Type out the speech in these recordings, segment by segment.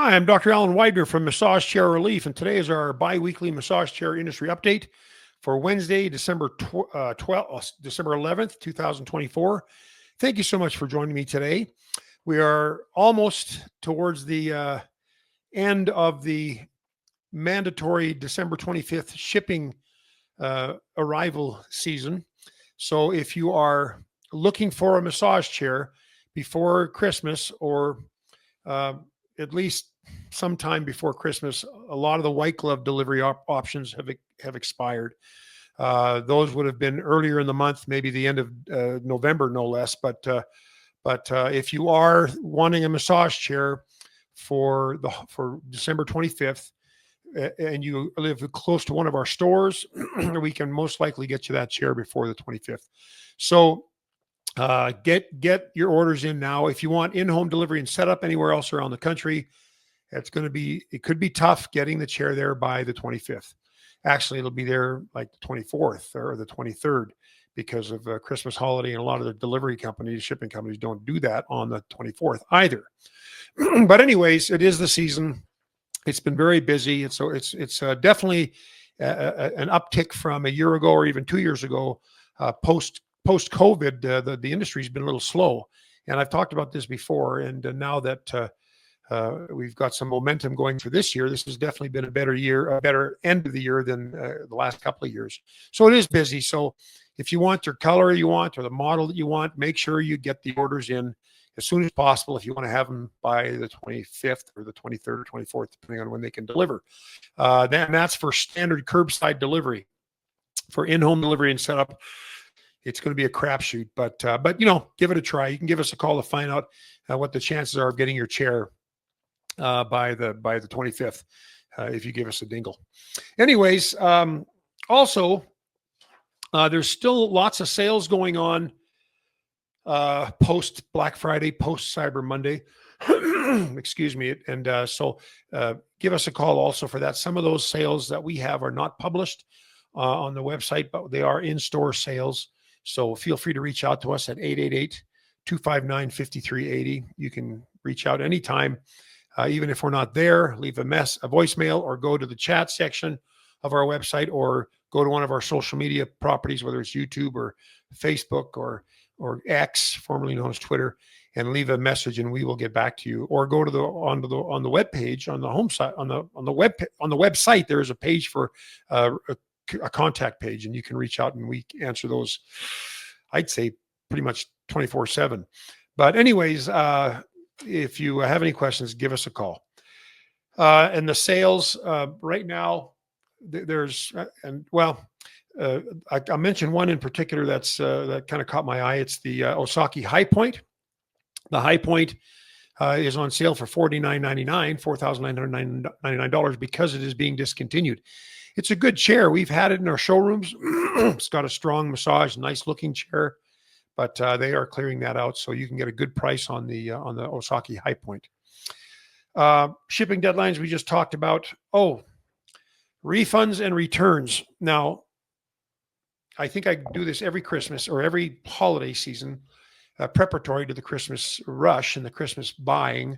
Hi, I'm Dr. Alan Widener from Massage Chair Relief, and today is our bi-weekly massage chair industry update for Wednesday, December 11th, 2024. Thank you so much for joining me today. We are almost towards the end of the mandatory December 25th shipping arrival season. So if you are looking for a massage chair before Christmas or at least sometime before Christmas, a lot of the white glove delivery options have expired. Those would have been earlier in the month, maybe the end of November, no less. But if you are wanting a massage chair for December 25th, and you live close to one of our stores, we can most likely get you that chair before the 25th. So get your orders in now. If you want in-home delivery and setup anywhere else around the country, it could be tough getting the chair there by the 25th. Actually, it'll be there like the 24th or the 23rd because of Christmas holiday, and a lot of the delivery companies, shipping companies don't do that on the 24th either. But anyways, it is the season. It's been very busy. And so it's definitely an uptick from a year ago or even 2 years ago. Post-COVID, the industry's been a little slow. And I've talked about this before. And now that we've got some momentum going for this year, this has definitely been a better year, a better end of the year than the last couple of years. So it is busy. So if you want your color you want or the model that you want, make sure you get the orders in as soon as possible if you want to have them by the 25th or the 23rd or 24th, depending on when they can deliver. That's for standard curbside delivery. For in-home delivery and setup, it's going to be a crapshoot, but give it a try. You can give us a call to find out what the chances are of getting your chair by the 25th if you give us a dingle. Anyways, also there's still lots of sales going on post Black Friday, post Cyber Monday. Excuse me. And so give us a call also for that. Some of those sales that we have are not published on the website, but they are in-store sales. So feel free to reach out to us at 888-259-5380. You can reach out anytime, even if we're not there. Leave a voicemail, or go to the chat section of our website, or go to one of our social media properties, whether it's YouTube or Facebook or X, formerly known as Twitter, and leave a message, and we will get back to you. Or go to on the web page, on the home site, on the website. There is a page for a contact page, and you can reach out, and we answer those, I'd say, pretty much 24/7. But anyways, if you have any questions, give us a call. And the sales right now, there's I mentioned one in particular that kind of caught my eye. It's the Osaki High Point. The High Point is on sale for $49.99, $4,999, because it is being discontinued. It's a good chair. We've had it in our showrooms. It's got a strong massage, nice looking chair, but they are clearing that out, so you can get a good price on the Osaki High Point. Shipping deadlines we just talked about. Refunds and returns. Now, I think I do this every Christmas or every holiday season, preparatory to the Christmas rush and the Christmas buying.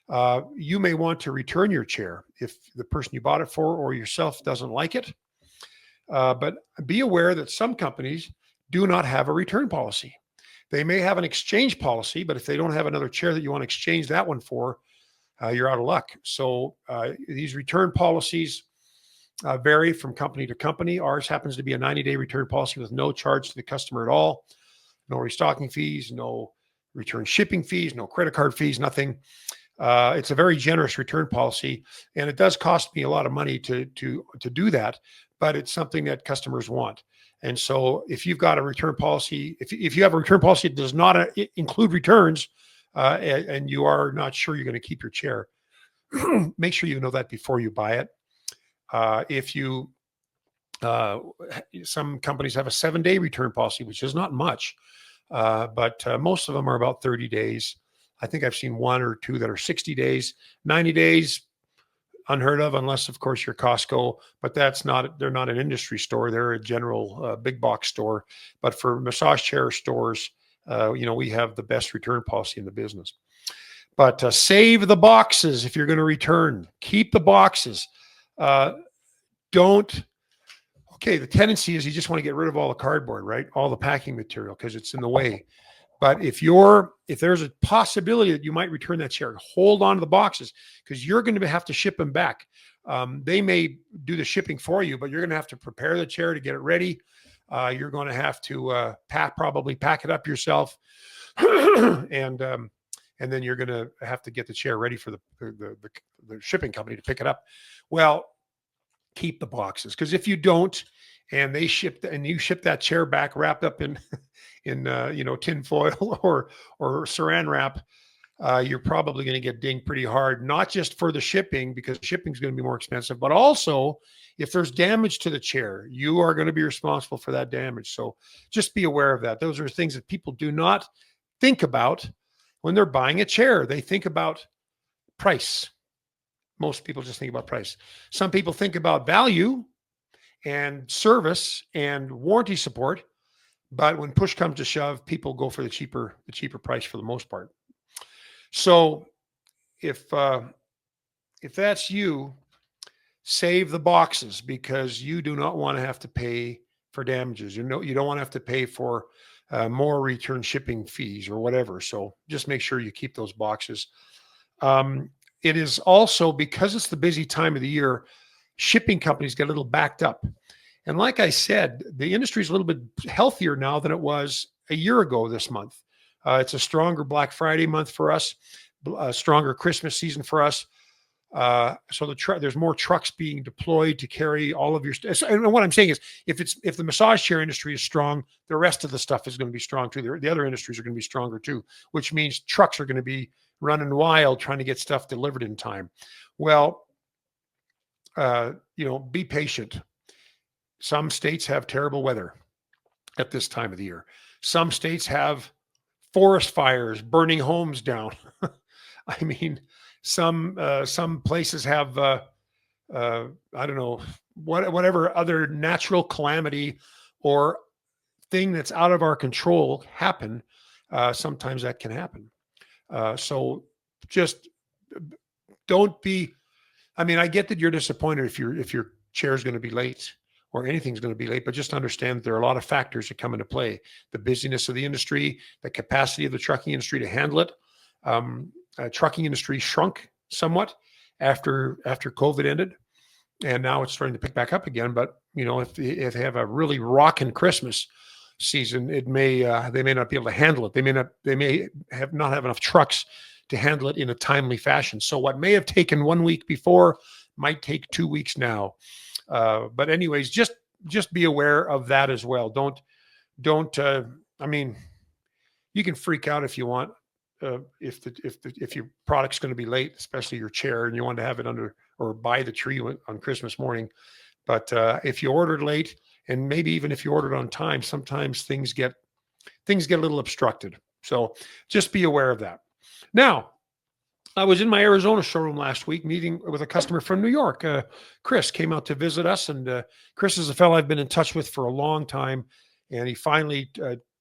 You may want to return your chair if the person you bought it for or yourself doesn't like it. But be aware that some companies do not have a return policy. They may have an exchange policy, but if they don't have another chair that you want to exchange that one for, you're out of luck. So these return policies vary from company to company. Ours happens to be a 90-day return policy with no charge to the customer at all. No restocking fees, no return shipping fees, no credit card fees, nothing. It's a very generous return policy, and it does cost me a lot of money to do that, but it's something that customers want. And so if you've got a return policy, if you have a return policy that does not include returns, and you are not sure you're going to keep your chair, make sure you know that before you buy it. Some companies have a 7-day return policy, which is not much, but most of them are about 30 days. I think I've seen one or two that are 60 days, 90 days, unheard of, unless of course you're Costco, but they're not an industry store. They're a general big box store. But for massage chair stores, we have the best return policy in the business. But save the boxes if you're going to return. Keep the boxes. Don't. Okay, the tendency is you just want to get rid of all the cardboard, right? All the packing material because it's in the way. But if there's a possibility that you might return that chair, hold on to the boxes because you're going to have to ship them back. They may do the shipping for you, but you're going to have to prepare the chair to get it ready. You're going to have to probably pack it up yourself, and then you're going to have to get the chair ready for the shipping company to pick it up. Well, keep the boxes because if you don't, and you ship that chair back wrapped up in tin foil or saran wrap, you're probably going to get dinged pretty hard, not just for the shipping because shipping is going to be more expensive, but also if there's damage to the chair, you are going to be responsible for that damage. So just be aware of that. Those are things that people do not think about when they're buying a chair. They think about price. Most people just think about price. Some people think about value and service and warranty support. But when push comes to shove, people go for the cheaper price for the most part. So if that's you, save the boxes because you do not want to have to pay for damages. You don't want to have to pay for more return shipping fees or whatever. So just make sure you keep those boxes. It is also because it's the busy time of the year, shipping companies get a little backed up. And like I said, the industry is a little bit healthier now than it was a year ago this month. It's a stronger Black Friday month for us, a stronger Christmas season for us. So there's more trucks being deployed to carry all of your stuff. And what I'm saying is, if the massage chair industry is strong, the rest of the stuff is going to be strong too. The other industries are going to be stronger too, which means trucks are going to be running wild trying to get stuff delivered in time. Well, be patient. Some states have terrible weather at this time of the year. Some states have forest fires burning homes down. I mean, some places have I don't know, whatever other natural calamity or thing that's out of our control happen. Sometimes that can happen. So just don't be. I mean, I get that you're disappointed if your chair is going to be late or anything's going to be late, but just understand that there are a lot of factors that come into play: the busyness of the industry, the capacity of the trucking industry to handle it. Trucking industry shrunk somewhat after COVID ended, and now it's starting to pick back up again. But if they have a really rocking Christmas season, they may not be able to handle it. They may not have enough trucks to handle it in a timely fashion. So what may have taken 1 week before might take 2 weeks now. But anyways, just be aware of that as well. Don't. I mean, you can freak out if you want. If your product's going to be late, especially your chair, and you want to have it under or by the tree on Christmas morning. But if you ordered late, and maybe even if you ordered on time, sometimes things get a little obstructed. So just be aware of that. Now, I was in my Arizona showroom last week meeting with a customer from New York. Chris came out to visit us, and Chris is a fellow I've been in touch with for a long time, and he finally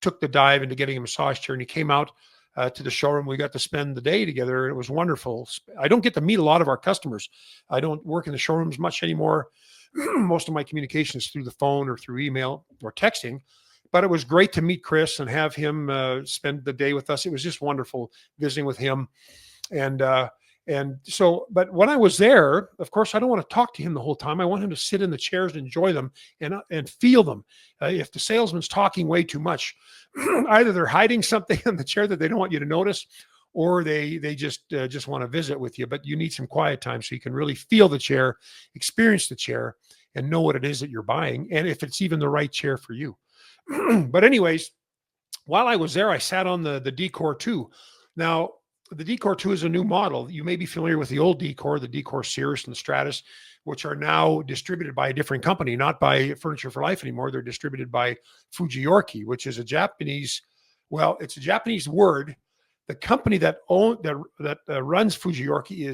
took the dive into getting a massage chair, and he came out to the showroom. We got to spend the day together. It was wonderful. I don't get to meet a lot of our customers. I don't work in the showrooms much anymore. Most of my communication is through the phone or through email or texting. But it was great to meet Chris and have him spend the day with us. It was just wonderful visiting with him. And so, but when I was there, of course, I don't want to talk to him the whole time. I want him to sit in the chairs and enjoy them and feel them. If the salesman's talking way too much, either they're hiding something in the chair that they don't want you to notice, or they just want to visit with you. But you need some quiet time so you can really feel the chair, experience the chair, and know what it is that you're buying, and if it's even the right chair for you. But anyways, while I was there, I sat on the D.Core 2. Now, the D.Core 2 is a new model. You may be familiar with the old D.Core, the D.Core Cirrus and the Stratus, which are now distributed by a different company, not by Furniture for Life anymore. They're distributed by Fujiyoki, which is a Japanese, well, it's a Japanese word. The company that runs Fujiyoki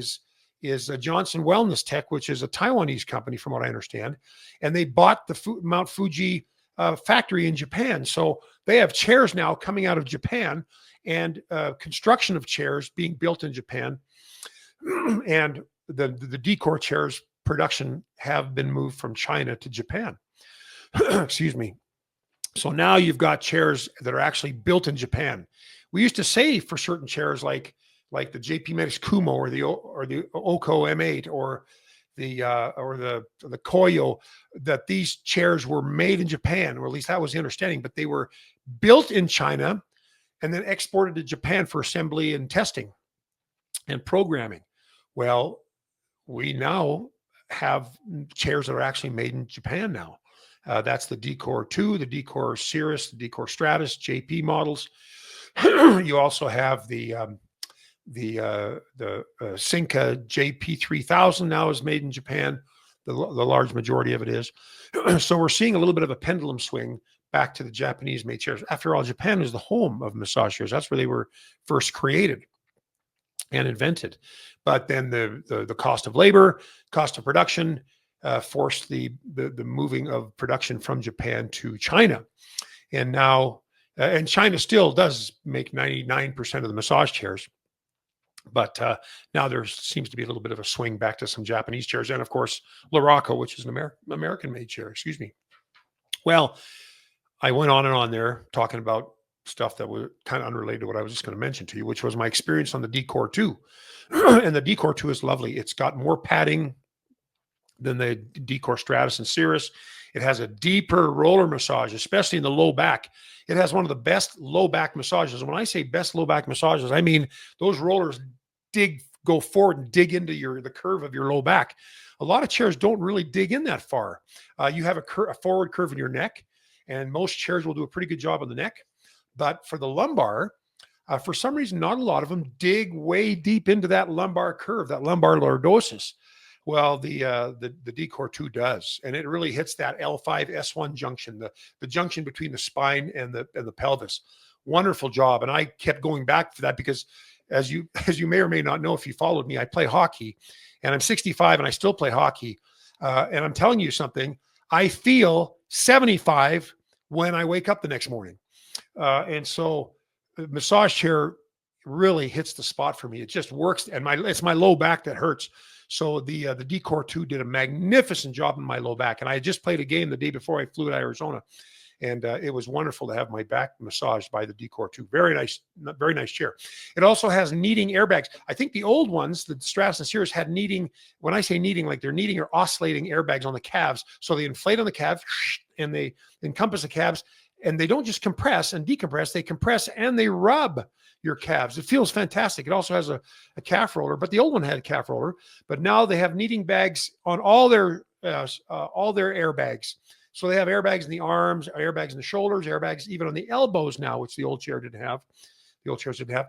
is Johnson Wellness Tech, which is a Taiwanese company, from what I understand. And they bought the Mount Fuji factory in Japan. So they have chairs now coming out of Japan, and construction of chairs being built in Japan. And the D.Core chairs production have been moved from China to Japan. Excuse me. So now you've got chairs that are actually built in Japan. We used to say for certain chairs like the JP Medics Kumo or the Oko M8 or the Koyo, that these chairs were made in Japan, or at least that was the understanding, but they were built in China and then exported to Japan for assembly and testing and programming. Well, we now have chairs that are actually made in Japan now. That's the D.Core 2, the D.Core Cirrus, the D.Core Stratus, JP models. You also have the Sinca JP3000 now is made in Japan. The large majority of it is. So we're seeing a little bit of a pendulum swing back to the Japanese made chairs. After all, Japan is the home of massage chairs. That's where they were first created and invented. But then the cost of labor, cost of production forced the moving of production from Japan to China. And now, and China still does make 99% of the massage chairs. But now there seems to be a little bit of a swing back to some Japanese chairs. And of course, Luraco, which is an American-made chair, excuse me. Well, I went on and on there talking about stuff that was kind of unrelated to what I was just going to mention to you, which was my experience on the D.Core 2. And the D.Core 2 is lovely. It's got more padding than the D.Core Stratus and Cirrus. It has a deeper roller massage, especially in the low back. It has one of the best low back massages. And when I say best low back massages, I mean those rollers go forward and dig into the curve of your low back. A lot of chairs don't really dig in that far. You have a forward curve in your neck, and most chairs will do a pretty good job on the neck. But for the lumbar, for some reason, not a lot of them dig way deep into that lumbar curve, that lumbar lordosis. Well, the D.Core 2 does, and it really hits that L5 S1 junction, the junction between the spine and the pelvis. Wonderful job, and I kept going back for that because, as you may or may not know, if you followed me, I play hockey, and I'm 65 and I still play hockey. And I'm telling you something, I feel 75 when I wake up the next morning. And so the massage chair really hits the spot for me. It just works, and it's my low back that hurts. So the D.Core 2 did a magnificent job in my low back. And I had just played a game the day before I flew to Arizona. And it was wonderful to have my back massaged by the D.Core 2. Very nice chair. It also has kneading airbags. I think the old ones, the Stratus and Cirrus, had kneading. When I say kneading, like they're kneading or oscillating airbags on the calves. So they inflate on the calves and they encompass the calves. And they don't just compress and decompress. They compress and they rub your calves. It feels fantastic. It also has a calf roller, but the old one had a calf roller. But now they have kneading bags on all their airbags. So they have airbags in the arms, airbags in the shoulders, airbags even on the elbows now, which the old chair didn't have. The old chairs didn't have,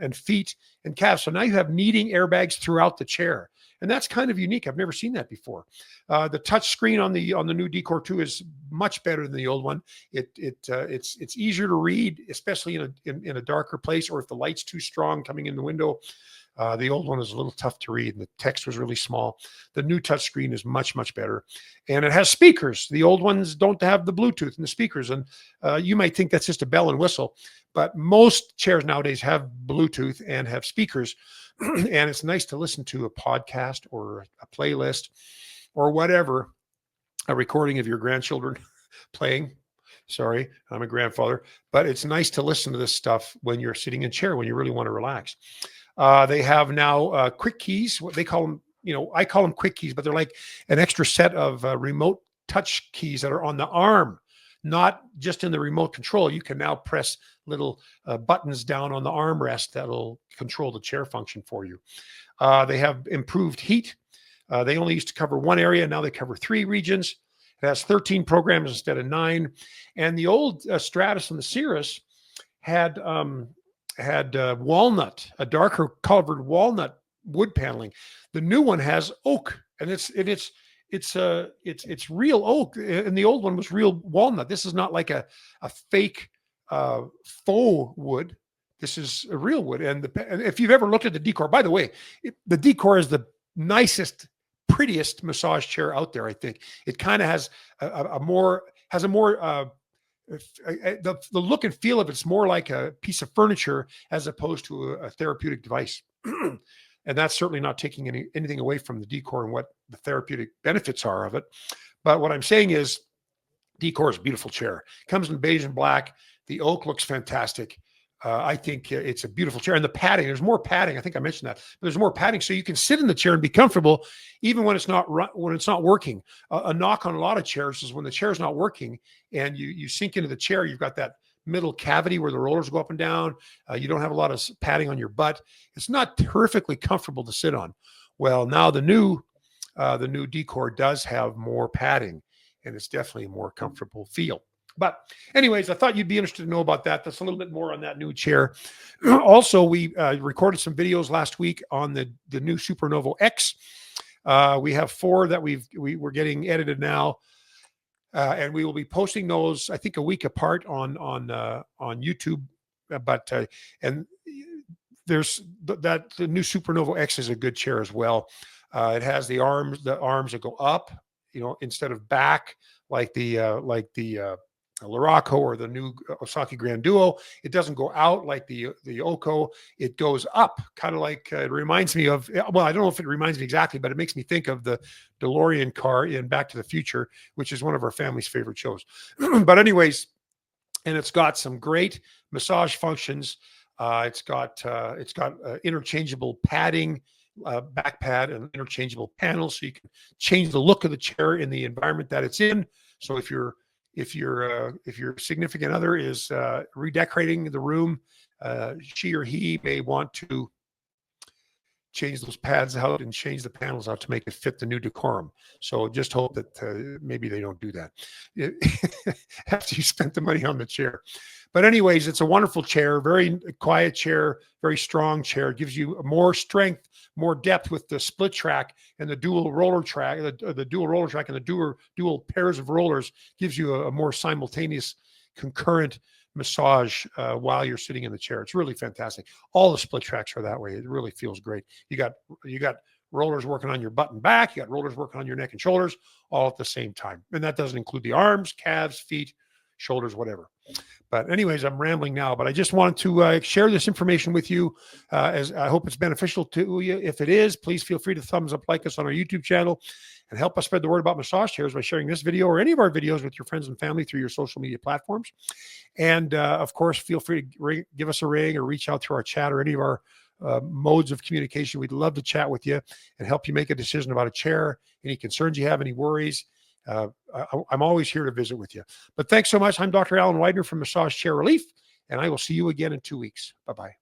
and feet and calves. So now you have kneading airbags throughout the chair, and that's kind of unique. I've never seen that before. The touch screen on the new D.Core 2 is much better than the old one. It's easier to read, especially in a darker place, or if the light's too strong coming in the window. The old one is a little tough to read, and the text was really small. The new touchscreen is much, much better. And it has speakers. The old ones don't have the Bluetooth and the speakers. And you might think that's just a bell and whistle, but most chairs nowadays have Bluetooth and have speakers. And it's nice to listen to a podcast or a playlist or whatever, a recording of your grandchildren playing. Sorry, I'm a grandfather. But it's nice to listen to this stuff when you're sitting in a chair, when you really want to relax. They have now quick keys. What they call them, I call them quick keys, but they're like an extra set of remote touch keys that are on the arm, not just in the remote control. You can now press little buttons down on the armrest that'll control the chair function for you. They have improved heat. They only used to cover one area. Now they cover 3 regions. It has 13 programs instead of 9. And the old Stratus and the Cirrus had walnut, a darker colored walnut wood paneling. The new one has oak, and it's real oak, and the old one was real walnut. This is not like a fake faux wood. This is a real wood. And if you've ever looked at the D.Core, by the way, the D.Core is the nicest, prettiest massage chair out there. I think it kind of has a more has a more the look and feel of it's more like a piece of furniture as opposed to a therapeutic device. And that's certainly not taking anything away from the D.Core and what the therapeutic benefits are of it. But what I'm saying is D.Core is a beautiful chair. Comes in beige and black. The oak looks fantastic. I think it's a beautiful chair. And the padding, there's more padding. I think I mentioned that. But there's more padding, so you can sit in the chair and be comfortable, even when it's not working. A knock on a lot of chairs is when the chair is not working, and you sink into the chair. You've got that middle cavity where the rollers go up and down. You don't have a lot of padding on your butt. It's not perfectly comfortable to sit on. Well, now the new D.Core does have more padding, and it's definitely a more comfortable feel. But anyways, I thought you'd be interested to know about that. That's a little bit more on that new chair. Also, we recorded some videos last week on the new Supernovo X. We have 4 that we're getting edited now. And we will be posting those, I think, a week apart on YouTube. But and there's the new Supernovo X is a good chair as well. It has the arms that go up, instead of back like the Luraco or the new Osaki Grand Duo. It doesn't go out like the Oko. It goes up, kind of like it reminds me of. Well, I don't know if it reminds me exactly, but it makes me think of the DeLorean car in Back to the Future, which is one of our family's favorite shows. But anyways, and it's got some great massage functions. It's got interchangeable padding, back pad, and interchangeable panels, so you can change the look of the chair in the environment that it's in. So if your significant other is redecorating the room, she or he may want to change those pads out and change the panels out to make it fit the new decorum. So just hope that maybe they don't do that after you spent the money on the chair. But anyways, it's a wonderful chair, very quiet chair, very strong chair. It gives you more strength, more depth with the split track and the dual roller track. The dual roller track and the dual pairs of rollers gives you a more simultaneous, concurrent massage while you're sitting in the chair. It's really fantastic. All the split tracks are that way. It really feels great. You got rollers working on your butt and back. You got rollers working on your neck and shoulders all at the same time. And that doesn't include the arms, calves, feet, shoulders, whatever. But anyways, I'm rambling now, but I just wanted to share this information with you, as I hope it's beneficial to you. If it is, please feel free to thumbs up, like us on our YouTube channel, and help us spread the word about massage chairs by sharing this video or any of our videos with your friends and family through your social media platforms. And of course, feel free to give us a ring or reach out through our chat or any of our modes of communication. We'd love to chat with you and help you make a decision about a chair, any concerns you have, any worries. I'm always here to visit with you. But thanks so much. I'm Dr. Alan Widener from Massage Chair Relief, and I will see you again in 2 weeks. Bye-bye.